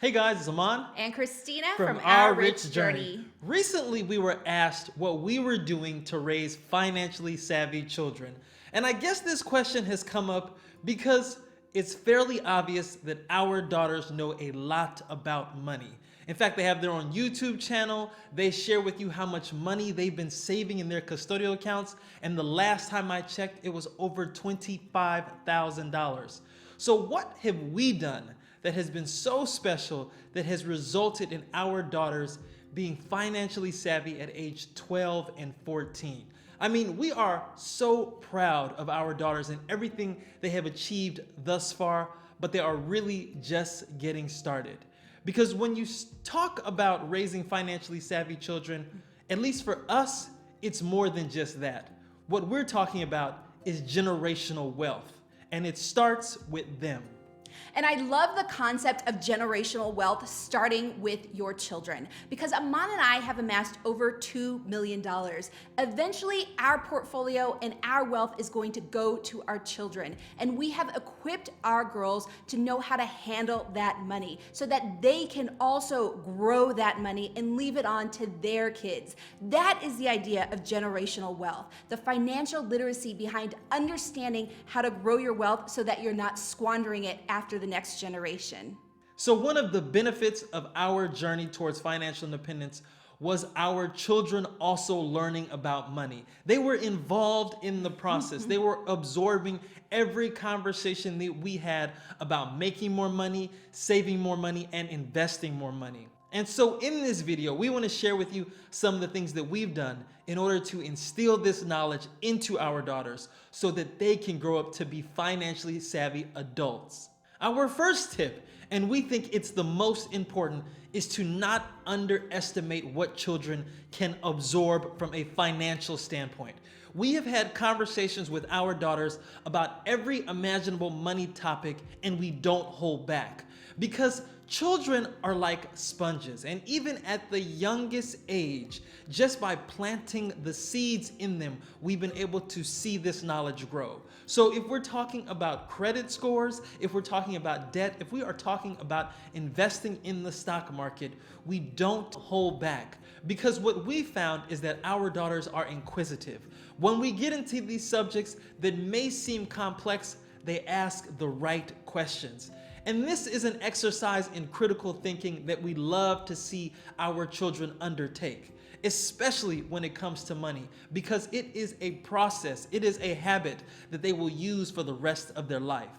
Hey guys, it's Aman And Christina from from Our Our Rich Rich Journey. Journey. Recently, we were asked what we were doing to raise financially savvy children. And I guess this question has come up because it's fairly obvious that our daughters know a lot about money. In fact, they have their own YouTube channel. They share with you how much money they've been saving in their custodial accounts. And the last time I checked, it was over $25,000. So, what have we done that has been so special that has resulted in our daughters being financially savvy at age 12 and 14? I mean, we are so proud of our daughters and everything they have achieved thus far, but they are really just getting started. Because when you talk about raising financially savvy children, at least for us, it's more than just that. What we're talking about is generational wealth, and it starts with them. And I love the concept of generational wealth starting with your children because Aman and I have amassed over $2 million. Eventually, our portfolio and our wealth is going to go to our children. And we have equipped our girls to know how to handle that money so that they can also grow that money and leave it on to their kids. That is the idea of generational wealth, the financial literacy behind understanding how to grow your wealth so that you're not squandering it after the next generation. So, one of the benefits of our journey towards financial independence was our children also learning about money. They were involved in the process. They were absorbing every conversation that we had about making more money, saving more money, and investing more money. And so in this video, we want to share with you some of the things that we've done in order to instill this knowledge into our daughters so that they can grow up to be financially savvy adults. Our first tip, and we think it's the most important, is to not underestimate what children can absorb from a financial standpoint. We have had conversations with our daughters about every imaginable money topic, and we don't hold back. Because children are like sponges, and even at the youngest age, just by planting the seeds in them, we've been able to see this knowledge grow. So if we're talking about credit scores, if we're talking about debt, if we are talking about investing in the stock market, we don't hold back. Because what we found is that our daughters are inquisitive. When we get into these subjects that may seem complex, they ask the right questions. And this is an exercise in critical thinking that we love to see our children undertake, especially when it comes to money, because it is a process, it is a habit that they will use for the rest of their life.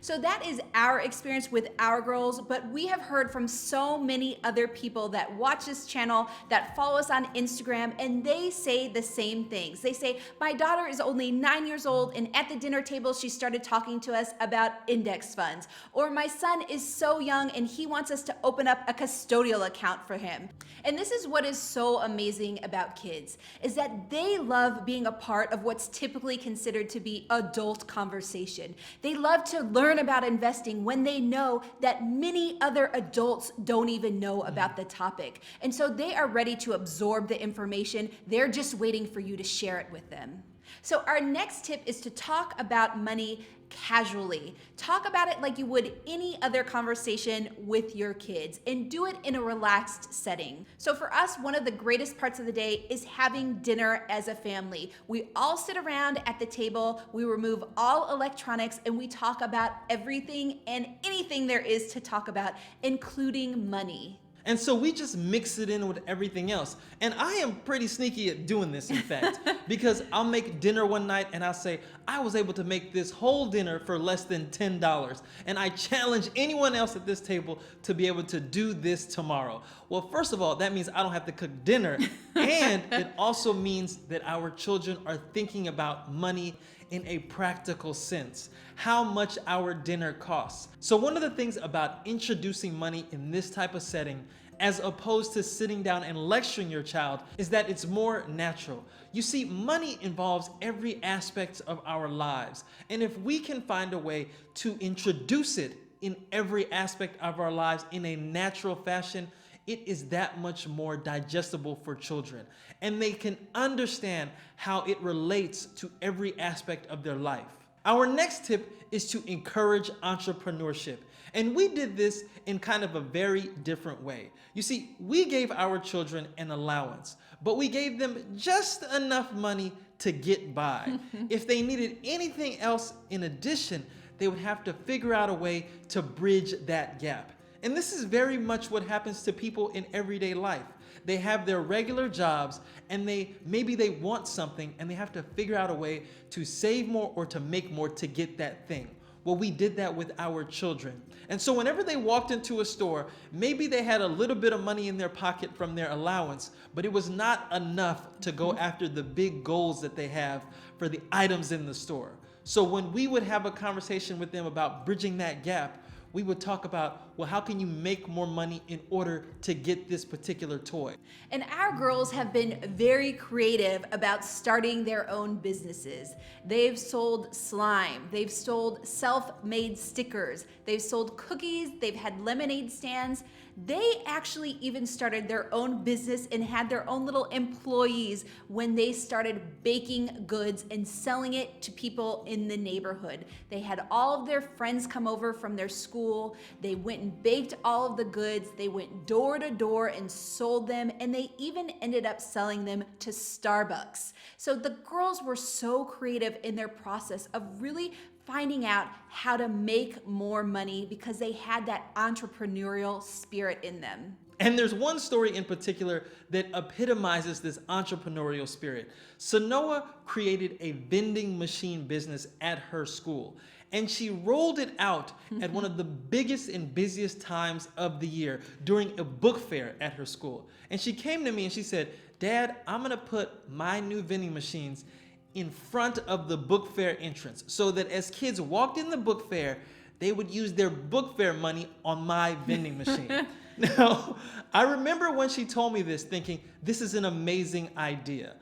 So that is our experience with our girls, but we have heard from so many other people that watch this channel, that follow us on Instagram, and they say the same things. They say, my daughter is only 9 years old, and at the dinner table, she started talking to us about index funds. Or my son is so young, and he wants us to open up a custodial account for him. And this is what is so amazing about kids, is that they love being a part of what's typically considered to be adult conversation. They love to learn about investing when they know that many other adults don't even know about the topic. And so they are ready to absorb the information. They're just waiting for you to share it with them. So our next tip is to talk about money casually. Talk about it like you would any other conversation with your kids and do it in a relaxed setting. So for us, one of the greatest parts of the day is having dinner as a family. We all sit around at the table, we remove all electronics, and we talk about everything and anything there is to talk about, including money. And so we just mix it in with everything else. And I am pretty sneaky at doing this, in fact, because I'll make dinner one night and I'll say, I was able to make this whole dinner for less than $10. And I challenge anyone else at this table to be able to do this tomorrow. Well, first of all, that means I don't have to cook dinner. And it also means that our children are thinking about money in a practical sense, how much our dinner costs. So one of the things about introducing money in this type of setting, as opposed to sitting down and lecturing your child, is that it's more natural. You see, money involves every aspect of our lives. And if we can find a way to introduce it in every aspect of our lives in a natural fashion, it is that much more digestible for children. And they can understand how it relates to every aspect of their life. Our next tip is to encourage entrepreneurship. And we did this in kind of a very different way. You see, we gave our children an allowance, but we gave them just enough money to get by. If they needed anything else in addition, they would have to figure out a way to bridge that gap. And this is very much what happens to people in everyday life. They have their regular jobs and maybe they want something and they have to figure out a way to save more or to make more to get that thing. Well, we did that with our children. And so whenever they walked into a store, maybe they had a little bit of money in their pocket from their allowance, but it was not enough to go after the big goals that they have for the items in the store. So when we would have a conversation with them about bridging that gap, we would talk about, well, how can you make more money in order to get this particular toy? And our girls have been very creative about starting their own businesses. They've sold slime, they've sold self-made stickers, they've sold cookies, they've had lemonade stands. They actually even started their own business and had their own little employees when they started baking goods and selling it to people in the neighborhood. They had all of their friends come over from their school. They went and baked all of the goods. They went door to door and sold them, and they even ended up selling them to Starbucks. So the girls were so creative in their process of really finding out how to make more money because they had that entrepreneurial spirit in them. And there's one story in particular that epitomizes this entrepreneurial spirit. Sanoa created a vending machine business at her school, and she rolled it out at one of the biggest and busiest times of the year during a book fair at her school. And she came to me and she said, "Dad, I'm gonna put my new vending machines in front of the book fair entrance so that as kids walked in the book fair, they would use their book fair money on my vending machine." Now, I remember when she told me this thinking, this is an amazing idea.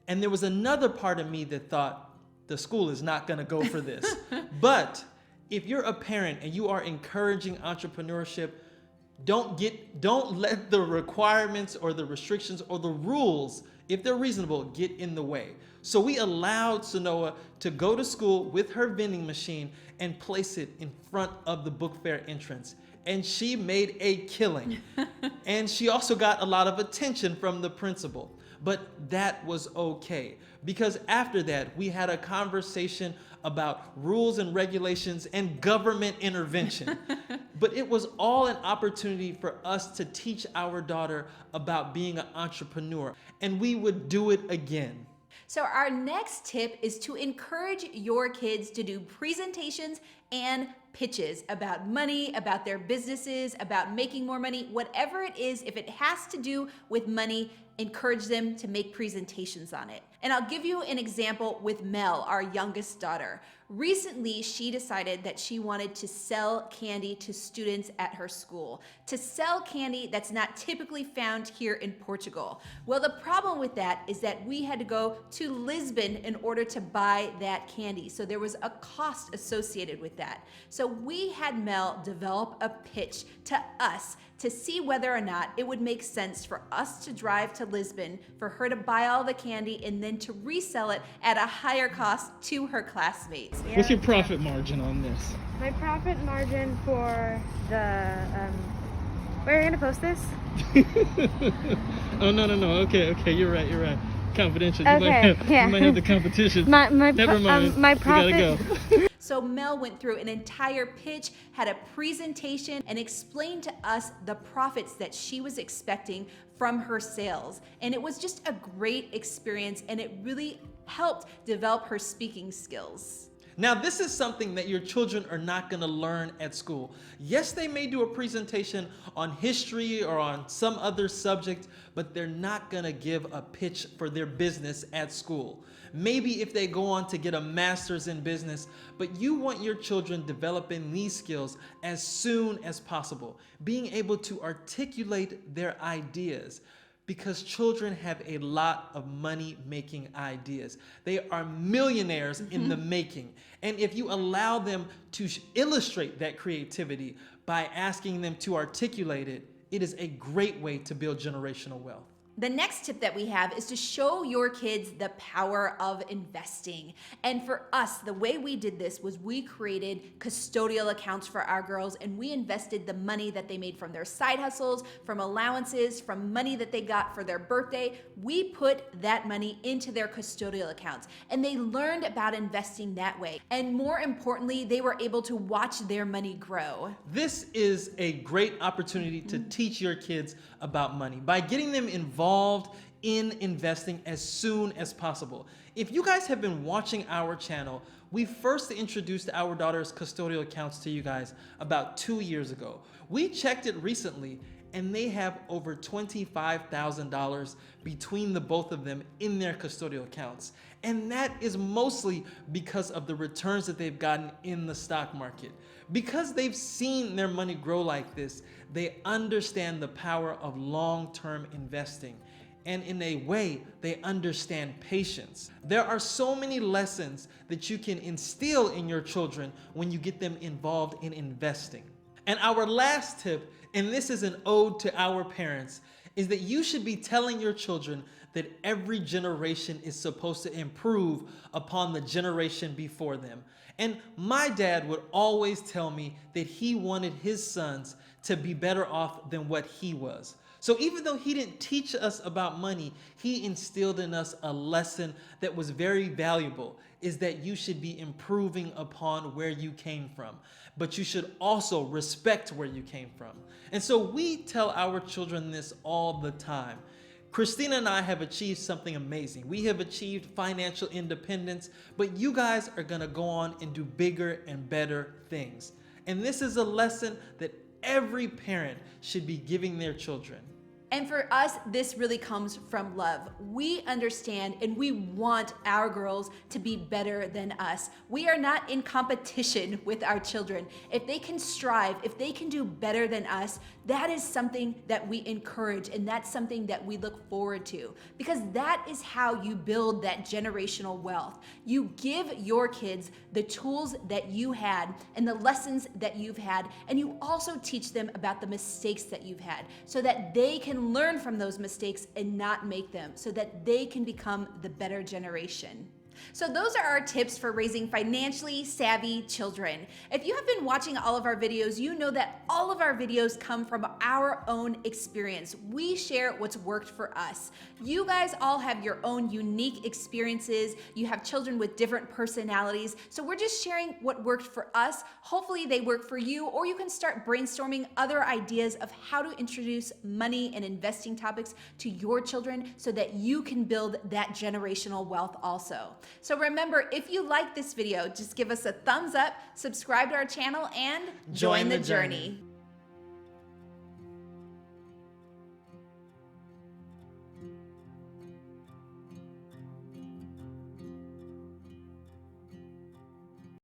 And there was another part of me that thought, the school is not gonna go for this. But if you're a parent and you are encouraging entrepreneurship, don't let the requirements or the restrictions or the rules, if they're reasonable, get in the way. So we allowed Sanoa to go to school with her vending machine and place it in front of the book fair entrance. And she made a killing. And she also got a lot of attention from the principal. But that was okay, because after that, we had a conversation about rules and regulations and government intervention. But it was all an opportunity for us to teach our daughter about being an entrepreneur, and we would do it again. So our next tip is to encourage your kids to do presentations and pitches about money, about their businesses, about making more money, whatever it is. If it has to do with money, encourage them to make presentations on it. And I'll give you an example with Mel, our youngest daughter. Recently, she decided that she wanted to sell candy to students at her school, to sell candy that's not typically found here in Portugal. Well, the problem with that is that we had to go to Lisbon in order to buy that candy. So there was a cost associated with that. So we had Mel develop a pitch to us to see whether or not it would make sense for us to drive to Lisbon, for her to buy all the candy, and then to resell it at a higher cost to her classmates. Yeah, What's your profit margin on this? my profit margin for the where are you gonna post this? Oh, no. Okay, you're right. Confidential. Okay, yeah. You might have the competition. Never mind. My profit. We gotta go. So Mel went through an entire pitch, had a presentation, and explained to us the profits that she was expecting from her sales. And it was just a great experience, and it really helped develop her speaking skills. Now, this is something that your children are not going to learn at school. Yes, they may do a presentation on history or on some other subject, but they're not going to give a pitch for their business at school. Maybe if they go on to get a master's in business, but you want your children developing these skills as soon as possible, being able to articulate their ideas. Because children have a lot of money-making ideas. They are millionaires in the making. And if you allow them to illustrate that creativity by asking them to articulate it, it is a great way to build generational wealth. The next tip that we have is to show your kids the power of investing. And for us, the way we did this was we created custodial accounts for our girls, and we invested the money that they made from their side hustles, from allowances, from money that they got for their birthday. We put that money into their custodial accounts, and they learned about investing that way. And more importantly, they were able to watch their money grow. This is a great opportunity to teach your kids about money by getting them involved in investing as soon as possible. If you guys have been watching our channel, we first introduced our daughter's custodial accounts to you guys about 2 years ago. We checked it recently, and they have over $25,000 between the both of them in their custodial accounts. And that is mostly because of the returns that they've gotten in the stock market. Because they've seen their money grow like this, they understand the power of long-term investing. And in a way, they understand patience. There are so many lessons that you can instill in your children when you get them involved in investing. And our last tip, and this is an ode to our parents, is that you should be telling your children that every generation is supposed to improve upon the generation before them. And my dad would always tell me that he wanted his sons to be better off than what he was. So even though he didn't teach us about money, he instilled in us a lesson that was very valuable, is that you should be improving upon where you came from, but you should also respect where you came from. And so we tell our children this all the time. Christina and I have achieved something amazing. We have achieved financial independence, but you guys are gonna go on and do bigger and better things. And this is a lesson that every parent should be giving their children. And for us, this really comes from love. We understand and we want our girls to be better than us. We are not in competition with our children. If they can strive, if they can do better than us, that is something that we encourage, and that's something that we look forward to, because that is how you build that generational wealth. You give your kids the tools that you had and the lessons that you've had, and you also teach them about the mistakes that you've had so that they can learn from those mistakes and not make them, so that they can become the better generation. So those are our tips for raising financially savvy children. If you have been watching all of our videos, you know that all of our videos come from our own experience. We share what's worked for us. You guys all have your own unique experiences. You have children with different personalities. So we're just sharing what worked for us. Hopefully they work for you, or you can start brainstorming other ideas of how to introduce money and investing topics to your children so that you can build that generational wealth also. So remember, if you like this video, just give us a thumbs up, subscribe to our channel, and join the journey.